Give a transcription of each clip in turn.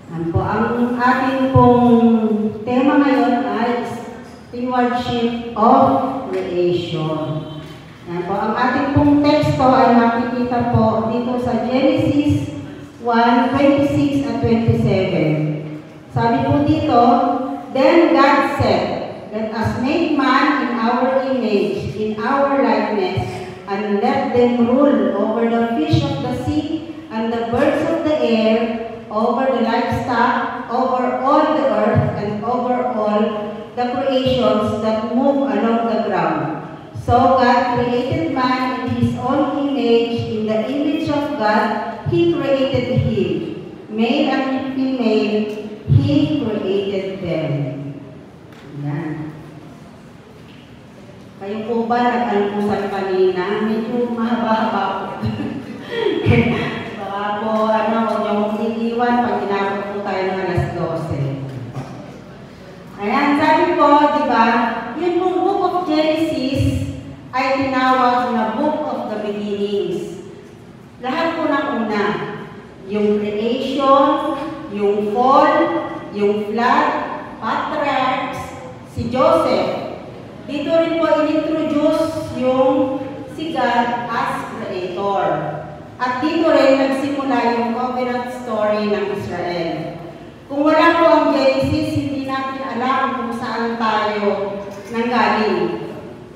Ang ating pong tema ngayon ay stewardship of creation. Yan po, ang ating pong teksto ay makikita po dito sa Genesis 1:26 at 27. Sabi po dito, "Then God said, let us make man in our image, in our likeness, and let them rule over the fish of the sea, and the birds of the air, over the livestock, over all the earth, and over all the creations that move along the ground." So God created man in his own image, in the image of God, he created him. Male and female, he created them. Yan. Kayo po ba nag-almusal kanina? Medyo mahaba-haba po. Baka po, huwag niyo kong iiwan pag ginagawa po tayo ng alas 12. Ayan, sabi po, di ba, yung book of Genesis ay tinawag na Book of the Beginnings. Lahat po ng una, yung creation, yung fall, yung flood, patriarchs, si Joseph. Dito rin po in-introduce yung si God as creator. At dito rin nagsimula yung covenant story ng Israel. Kung wala po ang Genesis, hindi natin alam kung saan tayo nanggaling.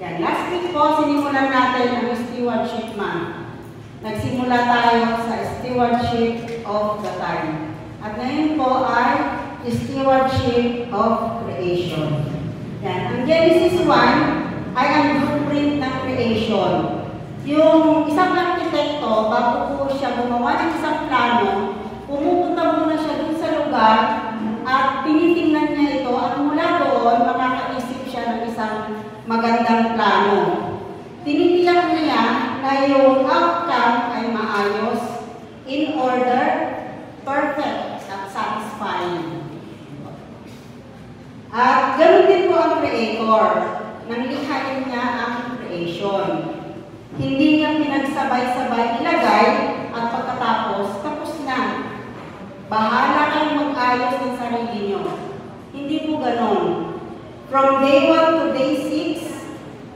Yan. Last week po, sinimulan natin ang stewardship month. Nagsimula tayo sa stewardship of the time. At ngayon po ay stewardship of creation. Yan. Ang Genesis 1 ay ang blueprint ng creation. Yung isang arkitekto, bago po siya gumawa ng isang plano, pumupunta muna siya dun sa lugar at tinitingnan niya ito at mula doon makakaisip siya ng isang magandang plano. Tinitiyak niya na yung outcome ay maayos, in order, perfect at satisfying. At ganoon din po ang creator. Nanglikhain niya ang creation. Hindi niya pinagsabay-sabay ilagay at pagkatapos, tapos na. Bahala kayong mag-ayos ng sarili niyo. Hindi po ganon. From day 1 to day 6,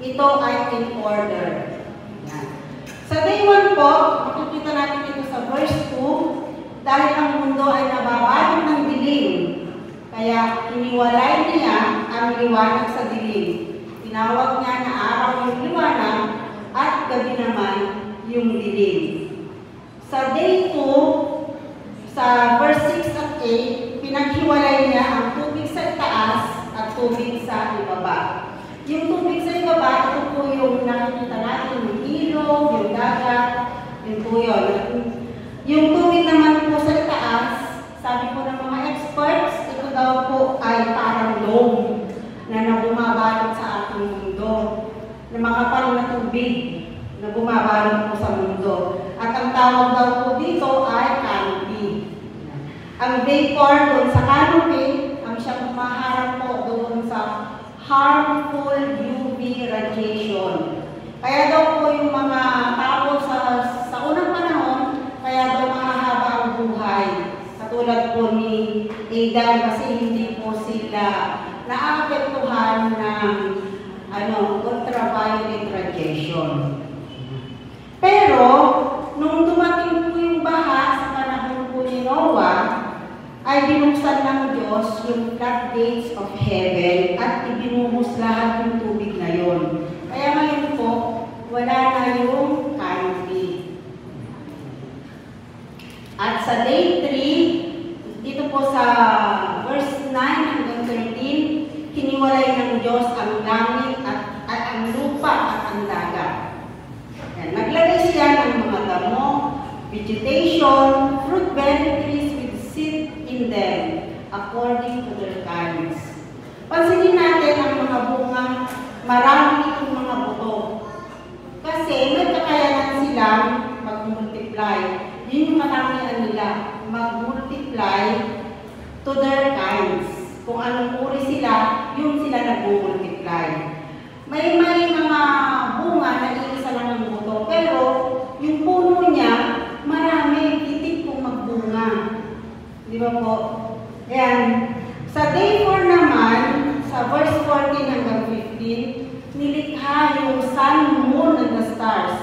ito ay in order. Yan. Sa day 1 po, makikita natin ito sa verse 2, dahil ang mundo ay nababalot ng dilim. Kaya iniwalay niya ang liwanag sa dilim. Tinawag niya na araw yung liwanag at gabi naman yung dilim. Sa day 2, sa verse 6 at 8, pinaghiwalay niya ang tubig sa itaas at tubig sa ibaba. Yung tubig sa ibaba, ito po yung nakikita natin, yung ilog, yung dagat, yun po yun. Yung tubig naman po sa itaas, sabi po ng mga experts, ito daw po ay parang dome na bumabalot sa ating mundo. Na makapal na tubig na bumabalot po sa mundo. At ang tawag daw po dito ay canopy. Ang vapor doon sa canopy, ang siyang humaharap po doon sa harmful UV radiation. Kaya daw po yung mga tao sa unang panahon, kaya daw mahahaba ang buhay. Katulad po ni Adam kasi hindi po sila naapektuhan ng ultraviolet radiation. Pero, nung dumating po yung baha sa panahon po ni Noah, ay binuksan ng Diyos yung floodgates of heaven at ibinuhos lahat yung tubig na yon. Kaya ngayon po, wala na yung canopy. At sa day 3, dito po sa verse 9 hanggang 13, hiniwalay ng Diyos ang langit at ang lupa at ang dagat. Yan. Naglagay siya ng mga damo, vegetation, fruit-bearing trees with seed in them, according to their kinds. Pansinin natin ang mga bunga, marami itong mga buto. Kasi may kakayanan silang mag-multiply. Yun yung katangian nila, mag-multiply to their kinds. Kung anong uri sila, yun sila nag-multiply. May mga bunga na iisa lang ang buto, pero yung puno niya, marami, titik kung magbunga. Di Di ba po? Ayan. Sa day 4 naman, sa verse 14 hanggang 15, nilikha yung sun, moon, and the stars.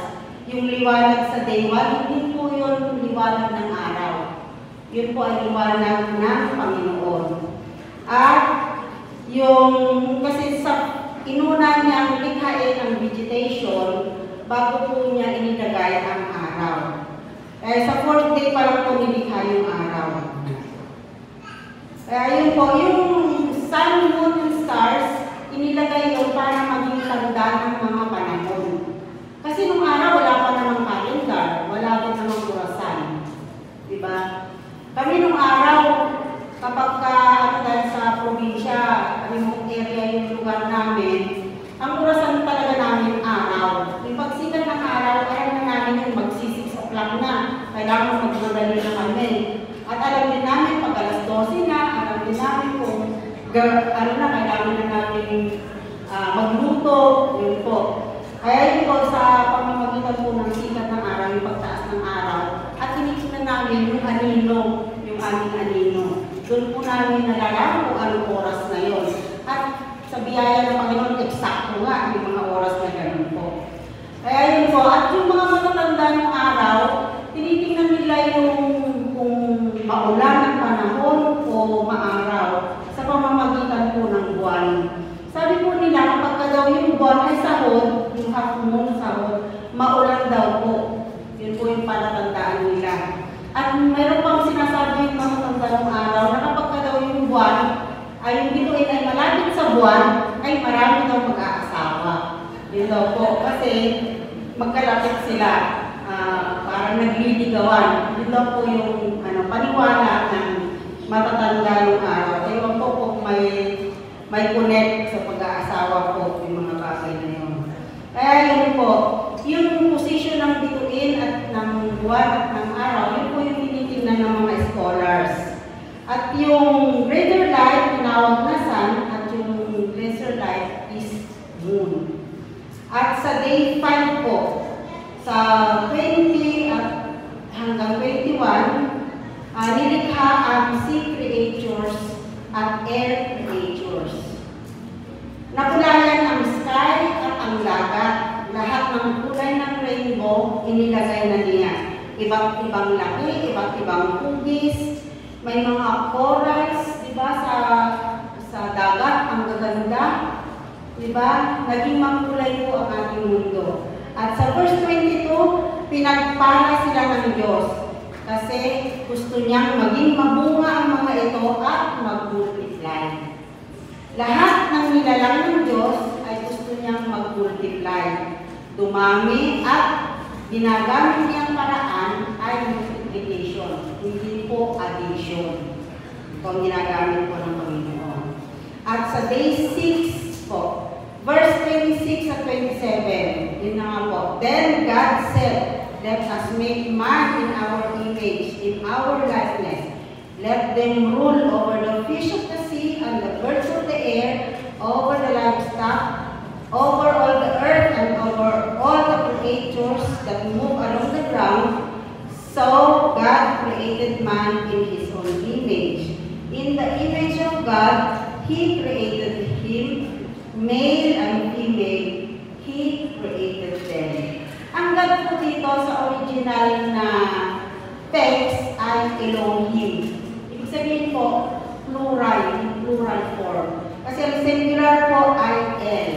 Yung liwanag sa day 1, hindi po yun liwanag ng araw. Yun po ay liwanag ng Panginoon. At yung, kasi sa inuna niyang likhain ang vegetation, bago po niya inilagay ang araw. Sa 4th day pa lang po nilikha yung araw. Yun po, yung sun, moon, and stars, inilagay yun para maging tanda ng mga panahon. Kasi nung araw, wala pa namang calendar, wala pa namang orasan. Diba? Kami nung araw, kapag dahil sa probinsya, remote area yung lugar namin, ang orasan talaga namin araw. Yung pagsikat ng araw, alam na namin yung magsi-6 o'clock na. Kailangan magdadali na kami. At alam din namin pag alas 12 na, alam din namin kung kailangan na namin magluto, yun po. Kaya yun po sa pamamagitan po ng sikat ng araw, yung pagtaas ng araw, at tinikita namin yung anino, yung aming anino. Doon po namin nalalaman kung anong oras na yun. At sa biyaya ng Panginoon, eksakto nga yung mga oras na ganun po. Kaya yun po, at yung mga matatanda ng araw, tinitingnan nila yung kung maulan ang panahon o maaraw sa pamamagitan po ng buwan. Sabi po nila, kapag daw yung buwan ay sahod, yung half moon sahod, maulan daw po. Yun po yung palatandaan nila. At mayroon pang sinasabi yung matatanda ng araw na kapag daw yung buwan ay yung bituin ay malapit sa buwan, ay marami daw mag-aasawa. Yun daw po, kasi magkalapit sila, parang nagliligawan. Yun daw po yung paniwala ng matatanda ng araw. Ewan po kung may connect sa pag-aasawa po yung mga bagay na yun. Kaya yun po, yung position ng bituin at ng buwan at ng araw, yun po yung tinitingnan ng mga scholars. At yung greater light, tinawag na sun, at yung lesser light is moon. At sa day 5 po, sa 20 at hanggang 21, nilikha ang sea creatures at air creatures. Nakulayan ang sky at ang dagat. Lahat ng kulay ng rainbow, inilagay na niya. Iba't ibang laki, iba't ibang hugis. May mga corals, di ba, sa dagat, ang gaganda. Di ba? Naging makulay po ang ating mundo. At sa verse 22, pinagpala sila ng Diyos. Kasi gusto niyang maging mabunga ang mga ito at mag-multiply. Lahat ng nilalang ng Diyos ay gusto niyang mag-multiply. Dumami at ginagamit niyang paraan ay multiplication, hindi po addition. Ito ang ginagamit po ng Panginoon. At sa day 6 po, verse 26 at 27, yun na nga po. Then God said, let us make man in our image, in our likeness. Let them rule over the fish of the sea and the birds of the air, over the livestock, over all the earth, and over all the creatures that move along the ground. So God created man in His own image. In the image of God, He created him, male and female, He created them. Ang God po dito sa original na text ay Elohim. Ibig sabihin po, plural form. Kasi ang singular po ay El.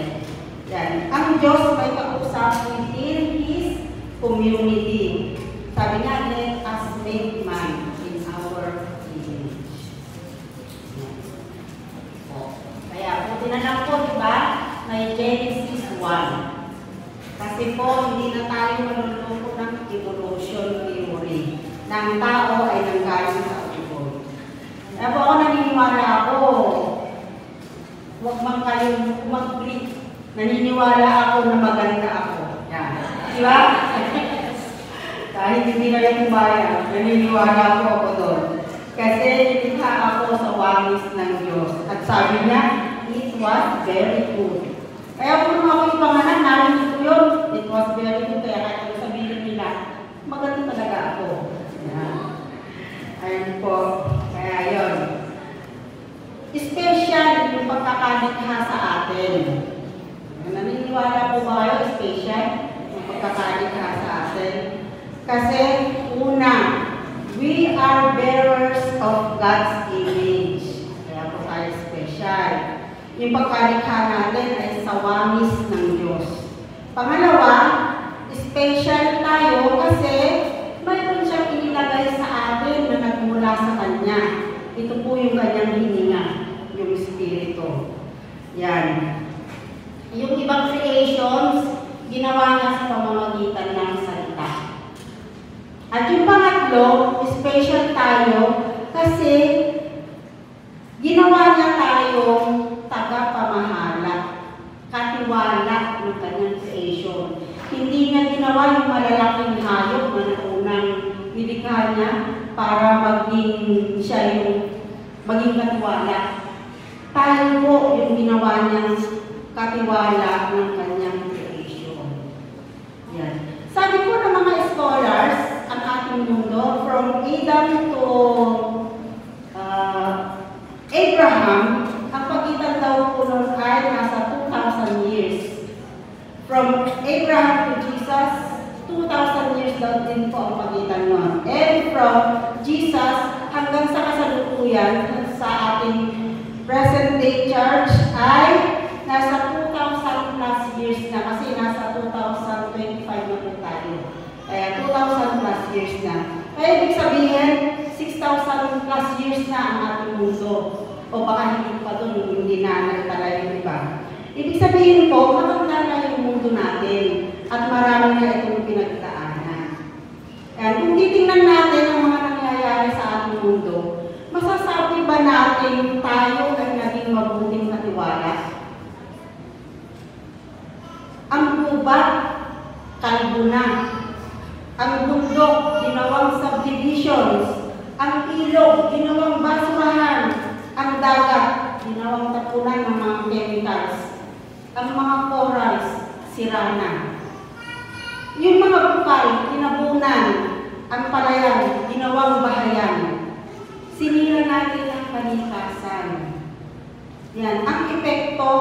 Yan. Ang Diyos may kausap within His community. Sabi nga, let us make man in our image. Kaya po, tinanong po, diba, may Genesis 1. Kasi po, hindi na tayo maluloko ng evolution theory. Na ang tao ay nanggaling sa ubod. Kaya po ako naniniwala ako, huwag man kayong mag-click. Naniniwala ako na maganda ako. Yan. Diba? Kahit hindi na yung bayan, naniniwala po ako doon. Kasi nilikha ako sa wangis ng Diyos. At sabi niya, it was very good. Kaya kung ako yung pangalan, narinig ko yun. It was very good. Kaya kahit kung sabihin nila, maganda talaga ako. Yan. Ayun po. Kaya yung pagkakalikha sa atin. Naniniwala po ba kayo, special, yung pagkakalikha sa atin? Kasi, una, we are bearers of God's image. Kaya po tayo special. Yung pagkalikha natin ay sawamis ng Diyos. Pangalawa, special tayo kasi mayroon siyang inilagay sa atin na nagmula sa Kanya. Ito po yung Kanyang hininga, yung Espiritu. Yan. Yung ibang creations, ginawa niya sa pamamagitan ng salita. At yung pangatlo, special tayo kasi ginawa niya tayong tagapamahala, katiwala ng Kanyang creation. Hindi niya ginawa yung malalaking hayop na naunang nilikha niya para maging siya yung maging katiwala. Tayo po yung ginawa niyang katiwala ng Kanyang creation. Yan. Sabi po ng mga scholars, ang ating mundo, from Adam to Abraham, ang pagitan daw po nun ay nasa 2,000 years. From Abraham to Jesus, 2,000 years daw din po ang pagitan nun. And from Jesus hanggang sa kasalukuyan sa ating present day church ay nasa 2,000 plus years na kasi nasa 2025 na po tayo. Kaya 2,000 plus years na. Kaya ibig sabihin, 6,000 plus years na ang ating mundo. O baka hindi pa doon, hindi na nagtala yung iba. Ibig sabihin po, matanda na yung mundo natin at marami na itong pinagdaanan. Kaya kung titingnan natin ang mga nangyayari sa ating mundo, masasabi ba natin tayo ay naging mabuting katiwala? Ang gubat, kalbo na. Ang bundok, ginawang subdivisions. Ang ilog, ginawang basurahan. Ang dagat, ginawang tapunan ng mga chemicals. Ang mga corals, sira na. Yung mga bukal, kinabunan. Ang palayan, ginawang bahayan. Sinira natin ang kalikasan. Yan. Ang epekto,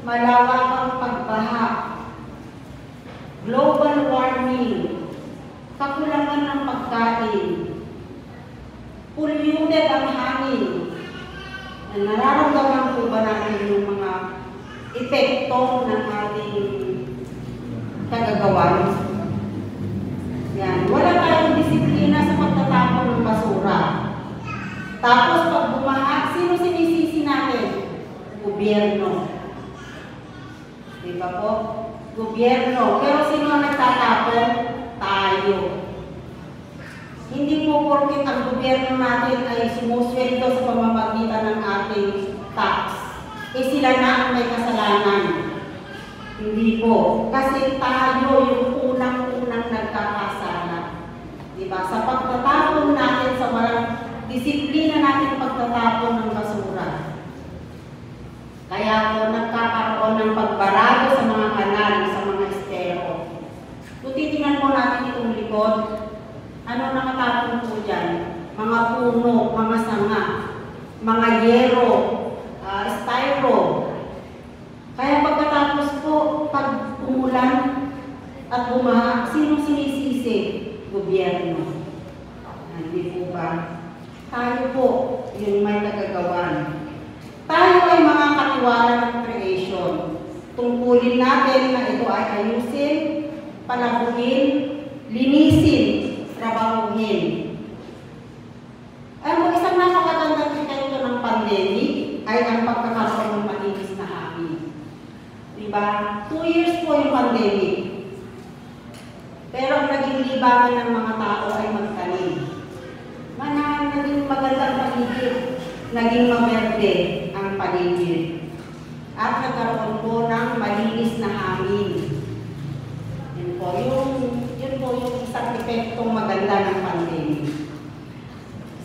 malawakang pagbaha. Global warming. Kakulangan ng pagkain. Polluted ang hangin. Nararamdaman po ba natin yung mga epekto ng ating kagagawan? Yan. Wala tayong disiplina sa pagtatapon ng basura. Tapos pag bumaha, sino sinisisi natin? Gobyerno. Diba po? Gobyerno. Pero sino ang nagtatapon? Tayo. Hindi po porket ang gobyerno natin ay sumusweldo sa pamamagitan ng ating tax. Sila na ang may kasalanan. Hindi po. Kasi tayo yung unang-unang nagkakasala. Diba? Sa pagtatapon natin, sa walang disiplina natin pagtatapon ng basura. Kaya po nagkakaroon ng pagbarado sa mga kanal, sa mga estero. Kung titingnan po natin itong likod, ano nakatapon po dyan? Mga puno, mga sanga, mga yero, styro. Kaya pagkatapos po, pag umulan at bumaha, sino sinisisi? Gobyerno. Hindi po ba? Tayo po yung may nagagawan. Tayo ay mga katiwala ng creation. Tungkulin natin na ito ay ayusin, palaguin, linisin, trabahuhin. Isang napakagandang epekto ng pandemic ay ang pagkakaroon ng malinis na hangin. Diba? 2 years po yung pandemic. Pero ang naging libangan ng mga tao ay magtanim. Naging magandang paligid. Naging maberde ang paligid. At nagkaroon po ng malinis na hangin. Yun po yung isang epektong maganda ng pandemic.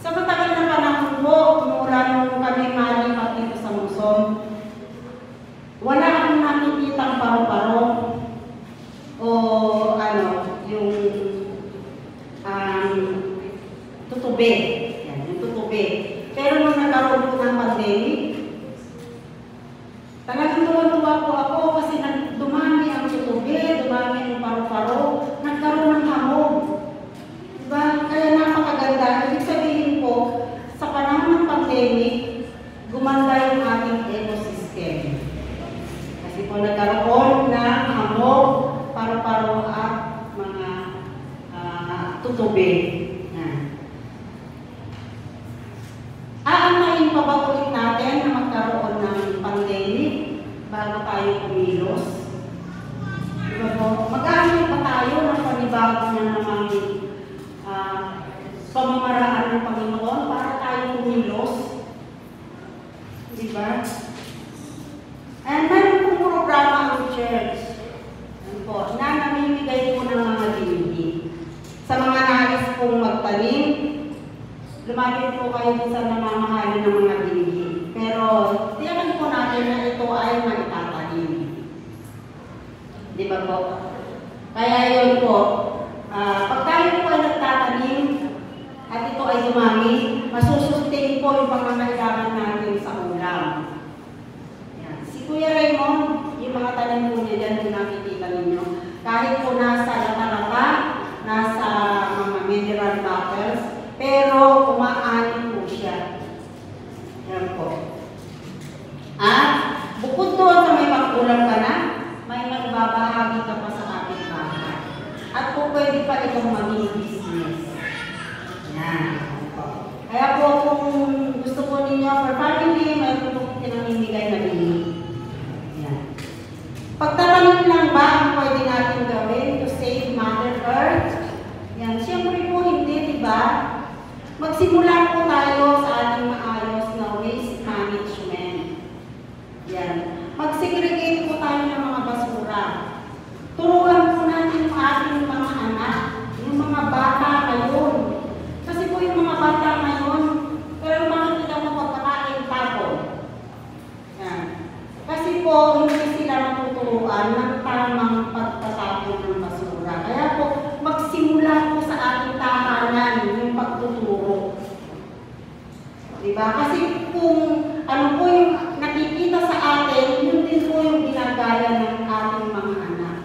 Sa matagal na panahon po, mula nung kami malipat dito sa Luzon, wala akong nakikitang paro-paro o yung tutube. Yan, yung tutube. Pero nung nagkaroon po ng pandemic, pandemic, gumanda yung ating ecosystem. Kasi po nagkaroon ng hamog, paru-paro at mga tutubi. Aamayin pa ba ulit natin na magkaroon ng pandemic bago tayo kumilos? Diba po? Mag-aamay pa tayo ng panibago na namang pamamaraan ng Panginoon para tayo kumilos? Diba? And meron pong programa ang church na namimigay po ng mga dingding. Sa mga nais pong magtanim, lumapit po kayo sa namamahali ng mga dingding. Pero, tiyakan po natin na ito ay maitatanim. Di ba po? Kaya yun po, pag tayo po ay nagtatanim at ito ay dumami, masusustain po yung pangangailangan natin sa ulam. Yan. Si Kuya Raymond, yung mga tanim po niya dyan, yung nakikita ninyo, kahit po nasa lata-lata, nasa mga mineral bottles, pero umaani po siya. Yan po. At bukod doon sa may pag-ulam ka na, may magbabahagi ka pa sa kapitbahay. At po pwede pa itong maging business. Yan. Kaya po kung gusto po ninyo for family, mayroon po pinamimigay na bini. Yan. Pagtatanim lang ba ang pwede natin gawin to save Mother Earth? Yan. Siyempre po hindi, diba? Magsimula po tayo sa ating maayos na waste management. Yan. Mag-segregate po tayo ng mga basura. Turuan po natin yung ating mga anak, yung mga bata ngayon. Kasi po yung mga bata ngayon, pero makikita mo pagkakain tapon. Yan. Kasi po, hindi sila natuturuan ng tamang pagtatapon ng basura. Kaya po, magsimula po sa ating tahanan yung pagtuturo. Diba? Kasi kung ano po yung nakikita sa atin, yun din po yung ginagaya ng ating mga anak.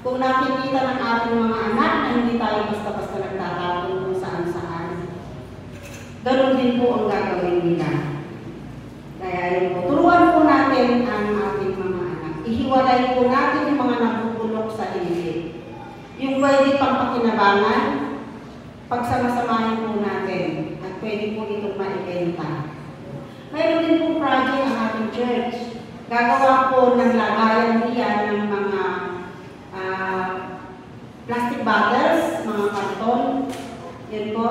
Kung nakikita ng ating mga anak na hindi tayo basta-basta nagtatapon kung saan-saan, ganun din po ang gagawin nila. Kaya yun po, turuan po natin ang ating mga anak. Ihiwalay po natin yung mga nabubulok sa ilid. Yung pwede pang pakinabangan, pagsamasamahin po natin at pwede po itong maibenta. Mayroon din po project ang ating church. Gagawa po ng lagayan niya ng mga plastic bottles, mga karton. Yan po.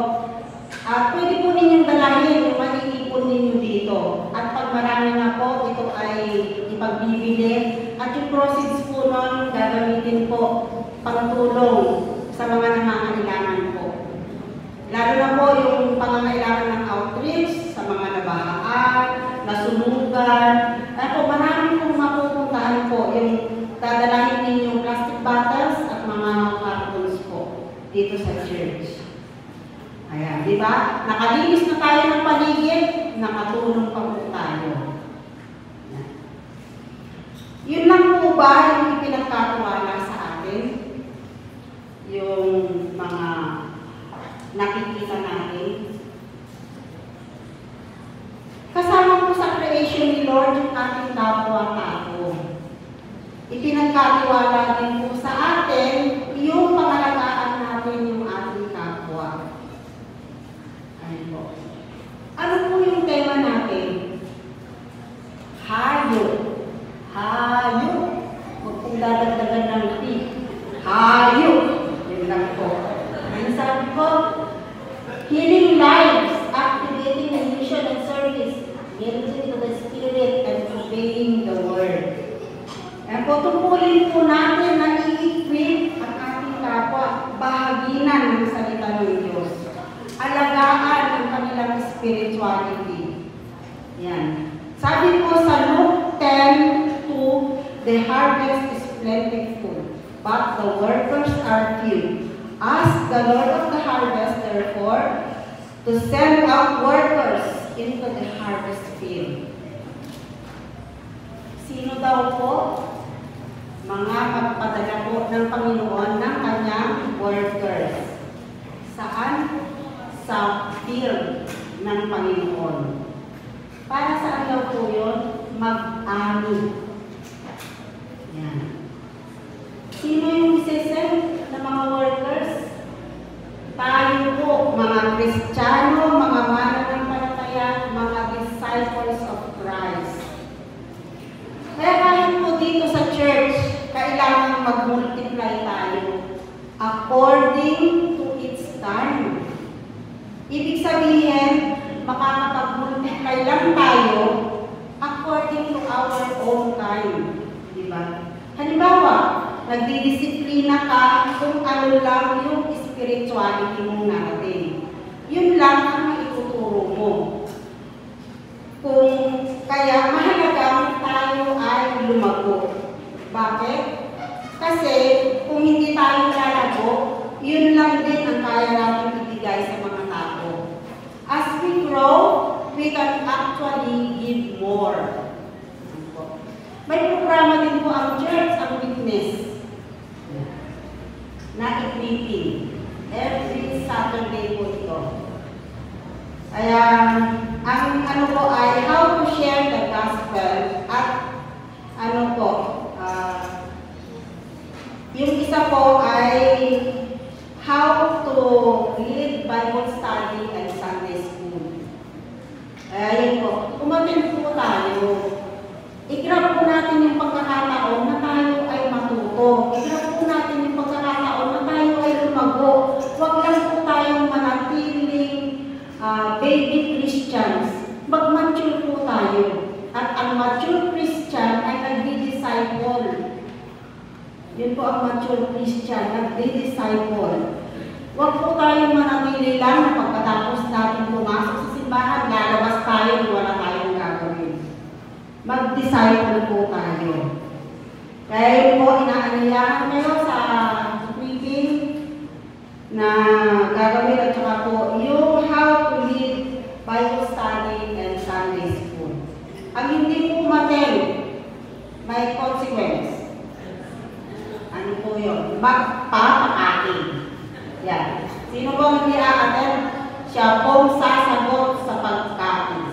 At pwede po ninyong dalahin yung maiipon ninyo dito. At pag marami na po, ito ay ipagbibili. At yung proceeds po nun, gagamitin po pangtulong sa mga nangangailangan po. Lalo na po yung pangangailangan ng outreach sa mga nabahaan, nasunugan. At po, marami pong mapupuntahan po yung dadalahin ninyong plastic bottles at mga cartons po dito sa church. Ayan, di ba? Nakalinis na tayo ng paligid, nakatulong pa po tayo. Ayan. Yun lang po ba yung ipinagkatiwala sa atin? Yung mga nakikita natin. Kasama po sa creation ni Lord yung ating kapwa-tao. Ipinagkatiwala din po sa atin yung pangalagaan natin yung ating kapwa. Ayun po. Ano po yung tema natin? Hayop. Hayop. Huwag pong dadagdagan ng T. Hayop. Yun lang po. Ano sabi ko? Healing lives, activating the mission and service, yielding to the Spirit and obeying the Word. Kaya po, tungkulin po natin na i-equip ang ating kapwa, bahaginan ng salita ng Diyos. Alagaan ang kanilang spirituality. Yan. Sabi po sa Luke 10:2, the harvest is plentiful, but the workers are few. Ask the Lord of the harvest, therefore, to send out workers into the harvest field. Sino daw po? Mga magpadala po ng Panginoon ng kanyang workers. Saan? Sa field. ng Panginoon. Para saan daw po yun? Mag-ani. Yan. Sino yung isesend na mga workers? Tayo po, mga Kristiyano, mga mananampalataya, mga disciples of Christ. Kaya kahit po dito sa church, kailangan mag-multiply tayo according to its time. Ibig sabihin, makakapag-multiply lang tayo according to our own time. Diba? Halimbawa, nagdidisiplina ka kung ano lang yung spirituality mong narating. Yun lang ang maituturo mo. Kung kaya mahalagang tayo ay lumago. Bakit? Kasi kung hindi tayo lalago, yun lang din ang kaya natin ibigay sa mga tao. As we grow, we can actually give more. May programa din po ang church, ang witness, na equipping. Every Saturday po ito. Kaya, ang ano po ay how to share the gospel at ano po, yung isa po ay how to lead Bible study and Sunday school. Ayun po, umatin po tayo. I-grab po natin yung pagkakataon na tayo ay matuto. I-grab po natin yung pagkakataon na tayo ay lumago. Huwag lang po tayong manatiling baby Christians. Mag-mature po tayo. At ang mature Christian ay nagdi-disciple. Yun po ang mature Christian, nagdi-disciple. Huwag po tayong manatili lang na pagkatapos natin pumasok sa simbahan, lalabas tayo, wala tayong gagawin. Mag-disciple po tayo. Kaya yun po, inaaniyahan kayo sa meeting na gagawin at saka po yung how to lead Bible study and Sunday school. Ang hindi po matin, may consequence. Ano po yun? Magpapakain. Yan. Sino po hindi aaten? Siya pong sasagot sa pagkain.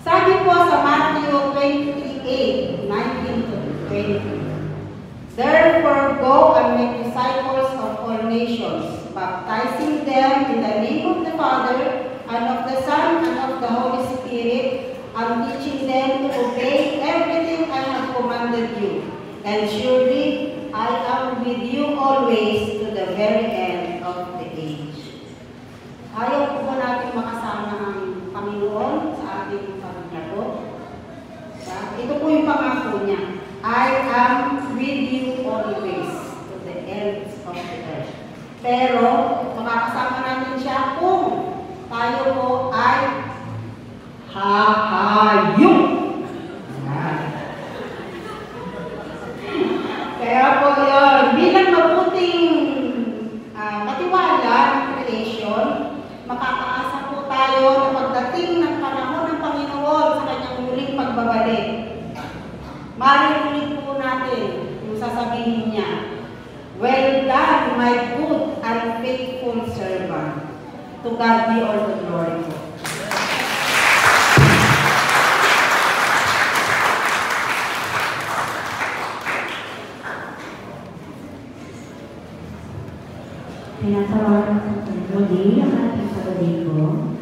Sabi po sa Matthew 28, 19 to 20. Therefore, go and make disciples of all nations, baptizing them in the name of the Father, and of the Son, and of the Holy Spirit, and teaching them to obey everything I have commanded you. And surely, I am with you always to the very end of the age. Ayaw po ba natin makasama ang Panginoon sa ating paglago? Ito po yung pangako niya. I am with you always to the ends of the earth. Pero, makakasama natin siya kung tayo po ay hahayong. Kaya po yun, bilang mabuting katiwala ng creation, makakaasa po tayo na pagdating ng panahon ng Panginoon sa kanyang muling pagbabalik. Marinig po natin yung sasabihin niya, well done, my good and faithful servant. To God be all the glory po. Pinatawaran ko muli ang ating sabaling ko.